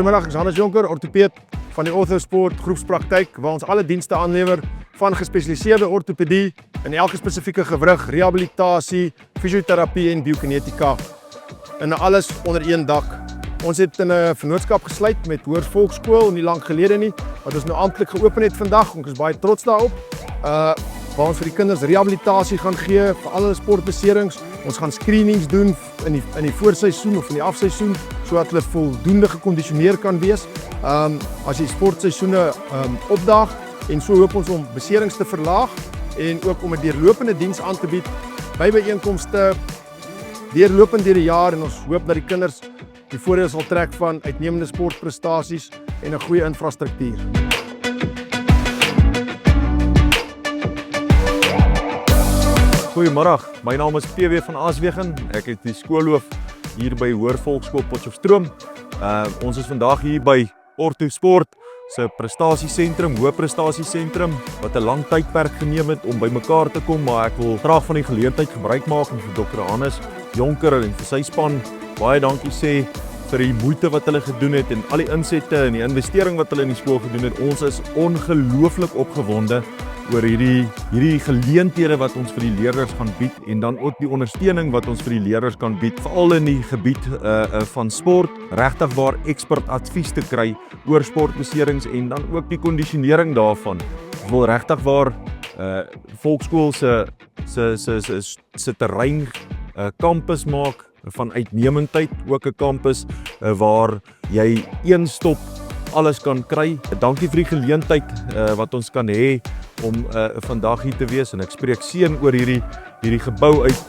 Goeiemiddag, ek is Hannes Jonker, orthopeed van die Orthosport groepspraktyk, waar ons alle dienste aanlewer van gespesialiseerde ortopedie in elke spesifieke gewrig, rehabilitasie, fisioterapie en biokinetika. En alles onder een dak. Ons het in 'n vennootskap gesluit met Hoër Volksskool nie lank gelede nie, wat ons nou amptelik geopen het vandag. Ons is baie trots daarop. Waar ons vir die kinders rehabilitasie gaan gee vir al hulle sportbeserings. Ons gaan screenings doen in die voorseisoen of in die afseisoen, sodat hulle voldoende gekondisioneer kan wees as die sportseisoene opdaag. En so hoop ons om beserings te verlaag en ook om 'n deurlopende diens aan te bied by byeenkomste deurlopend deur die jaar, en ons hoop dat die kinders die voordeel sal trek van uitnemende sportprestasies en 'n goeie infrastruktuur. Goeiemiddag, my naam is PW van Aswegen. Ek is die skoolhoof hier by Hoër Volksskool Potchefstroom. Ons is vandag hier by Orthosport se prestasiesentrum, hoë prestasiesentrum, wat 'n lang tydperk geneem het om bymekaar te kom, maar ek wil graag van die geleentheid gebruik maak om vir Dr. Hannes Jonker en vir sy span baie dankie sê vir die moeite wat hulle gedoen het en al die insette en die investering wat hulle in die skool gedoen het. Ons is ongelooflik opgewonde oor hierdie geleenthede wat ons vir die leerders gaan bied, en dan ook die ondersteuning wat ons vir die leerders kan bied, veral in die gebied van sport, regtig waar expert advies te kry oor sportbeserings en dan ook die kondisionering daarvan. Ons wil regtig waar Volksskool se terrein kampus maak van uitnemendheid, ook 'n kampus waar jy een stop alles kan kry. Dankie vir die geleentheid wat ons kan hê om vandag hier te wees, en ek spreek seën oor hierdie gebou uit.